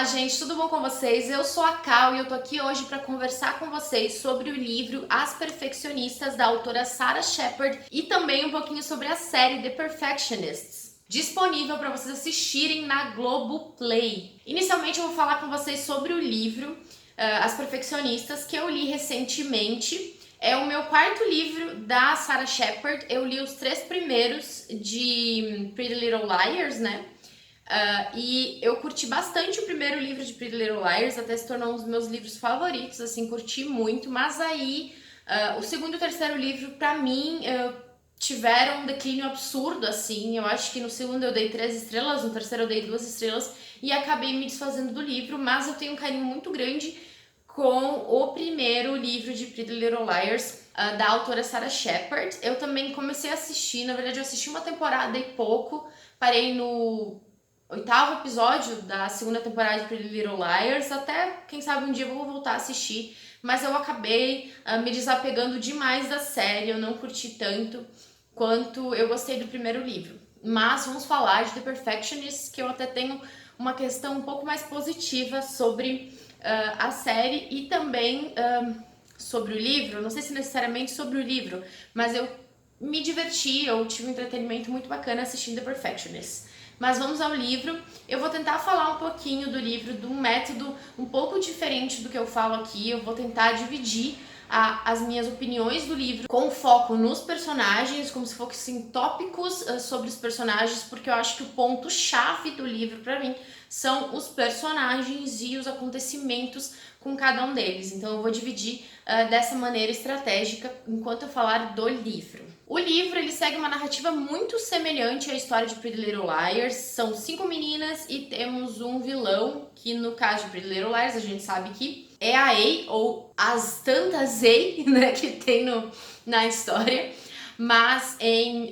gente, tudo bom com vocês? Eu sou a Cal e eu tô aqui hoje para conversar com vocês sobre o livro As Perfeccionistas, da autora Sarah Shepard, e também um pouquinho sobre a série The Perfectionists, disponível para vocês assistirem na Globoplay. Inicialmente eu vou falar com vocês sobre o livro As Perfeccionistas, que eu li recentemente. É o meu quarto livro da Sarah Shepard. Eu li os 3 primeiros de Pretty Little Liars, né? E eu curti bastante o primeiro livro de Pretty Little Liars, até se tornou um dos meus livros favoritos, assim, curti muito. Mas aí, o segundo e o terceiro livro, pra mim, tiveram um declínio absurdo, assim. Eu acho que no segundo eu dei 3 estrelas, no terceiro eu dei 2 estrelas e acabei me desfazendo do livro. Mas eu tenho um carinho muito grande com o primeiro livro de Pretty Little Liars, da autora Sarah Shepard. Eu também comecei a assistir, na verdade eu assisti uma temporada e pouco, parei no 8º episódio da segunda temporada de Pretty Little Liars, até quem sabe um dia eu vou voltar a assistir, mas eu acabei me desapegando demais da série, eu não curti tanto quanto eu gostei do primeiro livro. Mas vamos falar de The Perfectionists, que eu até tenho uma questão um pouco mais positiva sobre a série e também sobre o livro. Não sei se necessariamente sobre o livro, mas eu me diverti, eu tive um entretenimento muito bacana assistindo The Perfectionists. Mas vamos ao livro. Eu vou tentar falar um pouquinho do livro de um método um pouco diferente do que eu falo aqui. Eu vou tentar dividir as minhas opiniões do livro com foco nos personagens, como se fossem tópicos sobre os personagens, porque eu acho que o ponto-chave do livro para mim são os personagens e os acontecimentos com cada um deles. Então eu vou dividir dessa maneira estratégica enquanto eu falar do livro. O livro ele segue uma narrativa muito semelhante à história de Pretty Little Liars. São 5 meninas e temos um vilão, que no caso de Pretty Little Liars a gente sabe que é a A, ou as tantas A, né, que tem na história. Mas em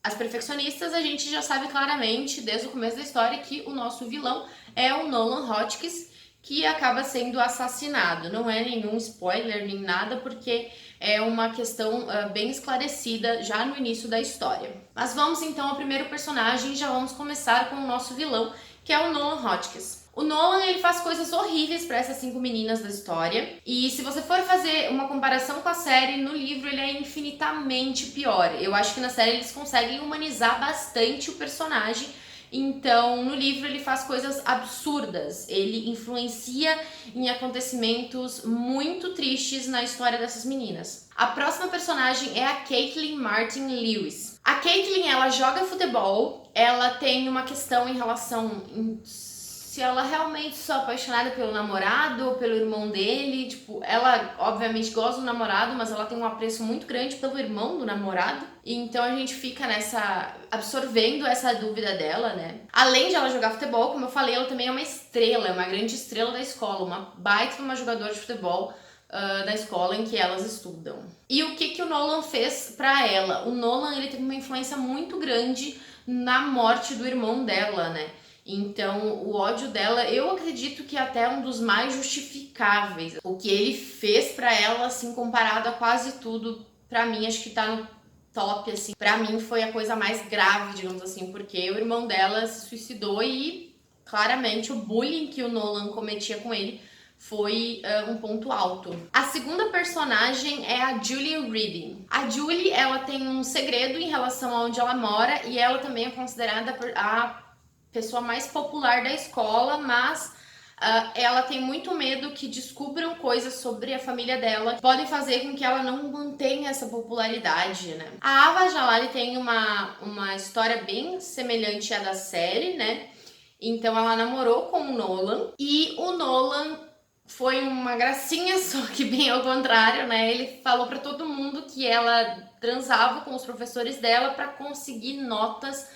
As Perfeccionistas a gente já sabe claramente, desde o começo da história, que o nosso vilão é o Nolan Hotchkiss, que acaba sendo assassinado. Não é nenhum spoiler nem nada, porque é uma questão bem esclarecida já no início da história. Mas vamos então ao primeiro personagem e já vamos começar com o nosso vilão, que é o Nolan Hotchkiss. O Nolan, ele faz coisas horríveis para essas 5 meninas da história, e se você for fazer uma comparação com a série, no livro ele é infinitamente pior. Eu acho que na série eles conseguem humanizar bastante o personagem. Então, no livro ele faz coisas absurdas, ele influencia em acontecimentos muito tristes na história dessas meninas. A próxima personagem é a Caitlin Martin Lewis. A Caitlin, ela joga futebol, ela tem uma questão em relação se ela realmente só é apaixonada pelo namorado ou pelo irmão dele. Tipo, ela obviamente gosta do namorado, mas ela tem um apreço muito grande pelo irmão do namorado. E então a gente fica absorvendo essa dúvida dela, né? Além de ela jogar futebol, como eu falei, ela também é uma estrela, é uma grande estrela da escola, uma baita de uma jogadora de futebol da escola em que elas estudam. E o que o Nolan fez pra ela? O Nolan, ele teve uma influência muito grande na morte do irmão dela, né? Então, o ódio dela, eu acredito que até é um dos mais justificáveis. O que ele fez pra ela, assim, comparado a quase tudo, pra mim, acho que tá no top, assim. Pra mim, foi a coisa mais grave, digamos assim, porque o irmão dela se suicidou e, claramente, o bullying que o Nolan cometia com ele foi um ponto alto. A segunda personagem é a Julie Reading. A Julie, ela tem um segredo em relação a onde ela mora e ela também é considerada a pessoa mais popular da escola, mas ela tem muito medo que descubram coisas sobre a família dela que podem fazer com que ela não mantenha essa popularidade, né? A Ava Jalali tem uma história bem semelhante à da série, né? Então ela namorou com o Nolan e o Nolan foi uma gracinha, só que bem ao contrário, né? Ele falou pra todo mundo que ela transava com os professores dela pra conseguir notas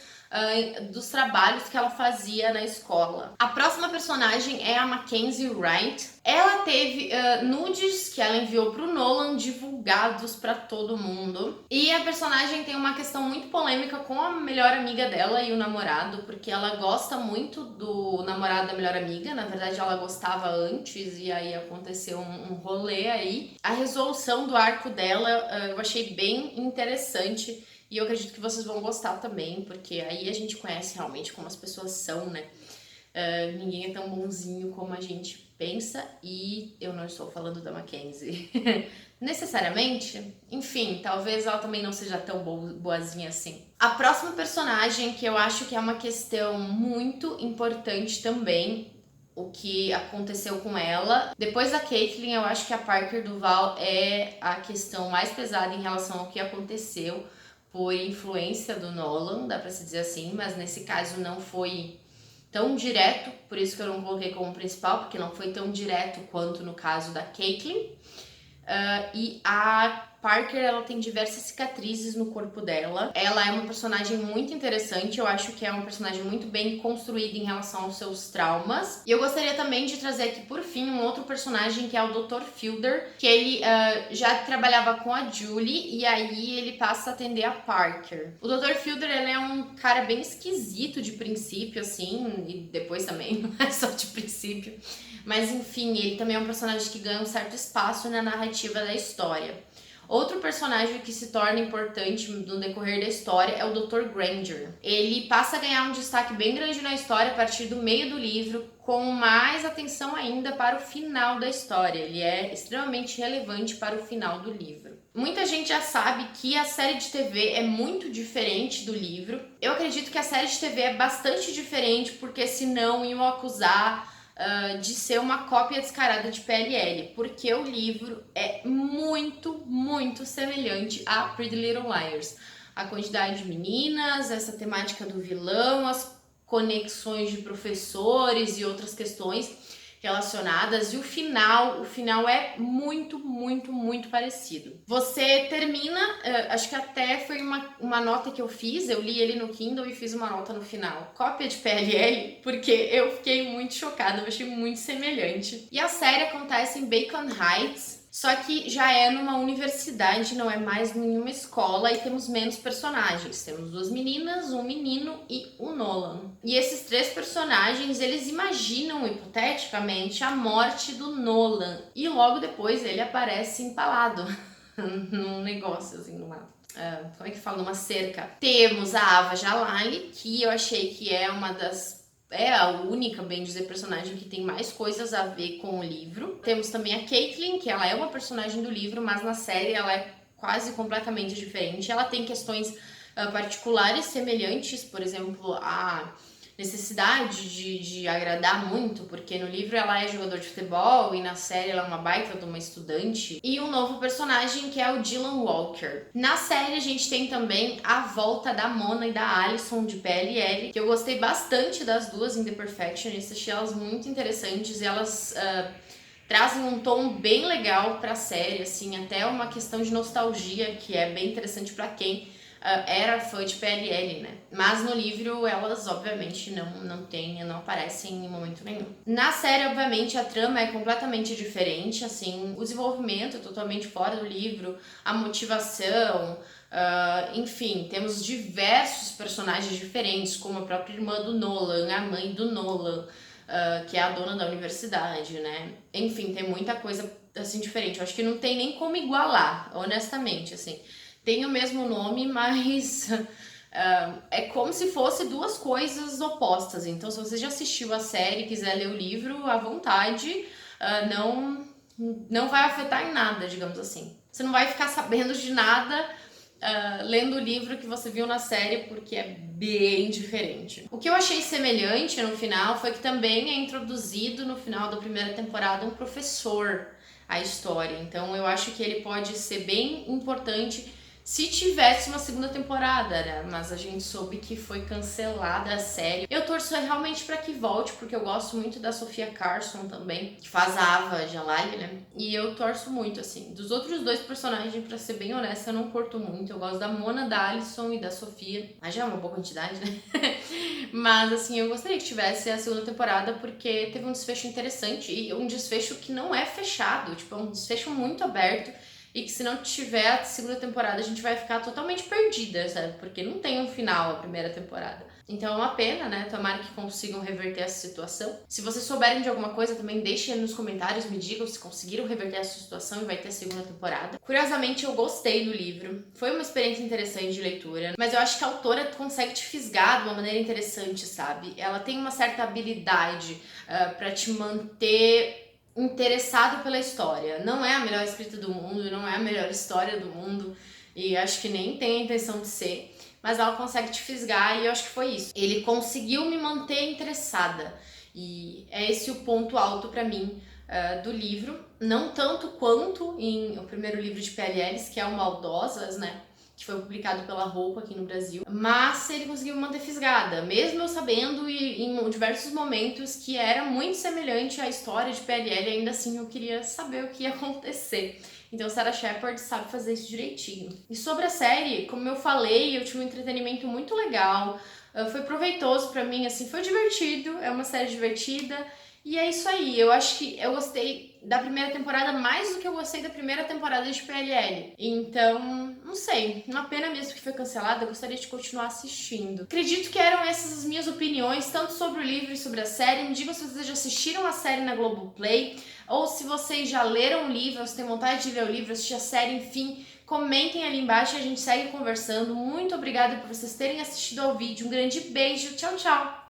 dos trabalhos que ela fazia na escola. A próxima personagem é a Mackenzie Wright. Ela teve nudes que ela enviou pro Nolan divulgados pra todo mundo. E a personagem tem uma questão muito polêmica com a melhor amiga dela e o namorado, porque ela gosta muito do namorado da melhor amiga. Na verdade, ela gostava antes e aí aconteceu um rolê aí. A resolução do arco dela eu achei bem interessante. E eu acredito que vocês vão gostar também, porque aí a gente conhece realmente como as pessoas são, né? Ninguém é tão bonzinho como a gente pensa, e eu não estou falando da Mackenzie necessariamente. Enfim, talvez ela também não seja tão boazinha assim. A próxima personagem, que eu acho que é uma questão muito importante também, o que aconteceu com ela. Depois da Caitlyn, eu acho que a Parker Duval é a questão mais pesada em relação ao que aconteceu por influência do Nolan, dá pra se dizer assim, mas nesse caso não foi tão direto, por isso que eu não coloquei como principal, porque não foi tão direto quanto no caso da Caitlyn. E a Parker, ela tem diversas cicatrizes no corpo dela. Ela é uma personagem muito interessante, eu acho que é uma personagem muito bem construída em relação aos seus traumas. E eu gostaria também de trazer aqui, por fim, um outro personagem, que é o Dr. Fielder, que ele já trabalhava com a Julie, e aí ele passa a atender a Parker. O Dr. Fielder, ele é um cara bem esquisito de princípio, assim, e depois também, não é só de princípio. Mas enfim, ele também é um personagem que ganha um certo espaço na narrativa da história. Outro personagem que se torna importante no decorrer da história é o Dr. Granger. Ele passa a ganhar um destaque bem grande na história a partir do meio do livro, com mais atenção ainda para o final da história. Ele é extremamente relevante para o final do livro. Muita gente já sabe que a série de TV é muito diferente do livro. Eu acredito que a série de TV é bastante diferente, porque senão iam acusar de ser uma cópia descarada de PLL, porque o livro é muito, muito semelhante a Pretty Little Liars. A quantidade de meninas, essa temática do vilão, as conexões de professores e outras questões relacionadas, e o final é muito, muito, muito parecido. Você termina, acho que até foi uma nota que eu fiz, eu li ele no Kindle e fiz uma nota no final, cópia de PLL, porque eu fiquei muito chocada, eu achei muito semelhante. E a série acontece em Bacon Heights, só que já é numa universidade, não é mais nenhuma escola, e temos menos personagens. Temos 2 meninas, um menino e o Nolan. E esses 3 personagens, eles imaginam, hipoteticamente, a morte do Nolan. E logo depois ele aparece empalado num negócio, assim, como é que fala? Numa cerca. Temos a Ava Jalali, que eu achei que é a única, bem dizer, personagem que tem mais coisas a ver com o livro. Temos também a Caitlyn, que ela é uma personagem do livro, mas na série ela é quase completamente diferente. Ela tem questões particulares semelhantes, por exemplo, a necessidade de agradar muito, porque no livro ela é jogador de futebol e na série ela é uma baita de uma estudante. E um novo personagem, que é o Dylan Walker. Na série a gente tem também a volta da Mona e da Alison de PLL, que eu gostei bastante das duas em The Perfectionist, achei elas muito interessantes, e elas trazem um tom bem legal pra série, assim, até uma questão de nostalgia que é bem interessante pra quem era fã de PLL, né? Mas no livro elas, obviamente, não aparecem em momento nenhum. Na série, obviamente, a trama é completamente diferente, assim, o desenvolvimento é totalmente fora do livro, a motivação, enfim, temos diversos personagens diferentes, como a própria irmã do Nolan, a mãe do Nolan, que é a dona da universidade, né? Enfim, tem muita coisa, assim, diferente. Eu acho que não tem nem como igualar, honestamente, assim. Tem o mesmo nome, mas é como se fosse 2 coisas opostas. Então, se você já assistiu a série e quiser ler o livro, à vontade, não vai afetar em nada, digamos assim. Você não vai ficar sabendo de nada lendo o livro que você viu na série, porque é bem diferente. O que eu achei semelhante no final foi que também é introduzido no final da primeira temporada um professor à história. Então eu acho que ele pode ser bem importante se tivesse uma segunda temporada, né? Mas a gente soube que foi cancelada a série. Eu torço realmente pra que volte, porque eu gosto muito da Sofia Carson também, que faz a Ava Jalali, né? E eu torço muito, assim. Dos outros 2 personagens, pra ser bem honesta, eu não curto muito. Eu gosto da Mona, da Alison e da Sofia. Mas já é uma boa quantidade, né? Mas, assim, eu gostaria que tivesse a segunda temporada, porque teve um desfecho interessante e um desfecho que não é fechado. Tipo, é um desfecho muito aberto. E que se não tiver a segunda temporada, a gente vai ficar totalmente perdida, sabe? Porque não tem um final a primeira temporada. Então é uma pena, né? Tomara que consigam reverter essa situação. Se vocês souberem de alguma coisa também, deixem nos comentários, me digam se conseguiram reverter essa situação e vai ter a segunda temporada. Curiosamente, eu gostei do livro. Foi uma experiência interessante de leitura, mas eu acho que a autora consegue te fisgar de uma maneira interessante, sabe? Ela tem uma certa habilidade pra te manter interessado pela história. Não é a melhor escrita do mundo, não é a melhor história do mundo, e acho que nem tem a intenção de ser, mas ela consegue te fisgar e eu acho que foi isso. Ele conseguiu me manter interessada e é esse o ponto alto pra mim do livro. Não tanto quanto em o primeiro livro de PLLs, que é o Maldosas, né? Que foi publicado pela Roupa aqui no Brasil, mas ele conseguiu me manter fisgada, mesmo eu sabendo em diversos momentos que era muito semelhante à história de PLL, ainda assim eu queria saber o que ia acontecer. Então Sarah Shepard sabe fazer isso direitinho. E sobre a série, como eu falei, eu tive um entretenimento muito legal, foi proveitoso pra mim, assim, foi divertido, é uma série divertida. E é isso aí, eu acho que eu gostei da primeira temporada mais do que eu gostei da primeira temporada de PLL. Então, não sei, uma pena mesmo que foi cancelada, eu gostaria de continuar assistindo. Acredito que eram essas as minhas opiniões, tanto sobre o livro e sobre a série. Me digam se vocês já assistiram a série na Globoplay, ou se vocês já leram o livro, ou se têm vontade de ler o livro, assistir a série, enfim. Comentem ali embaixo e a gente segue conversando. Muito obrigada por vocês terem assistido ao vídeo. Um grande beijo, tchau, tchau!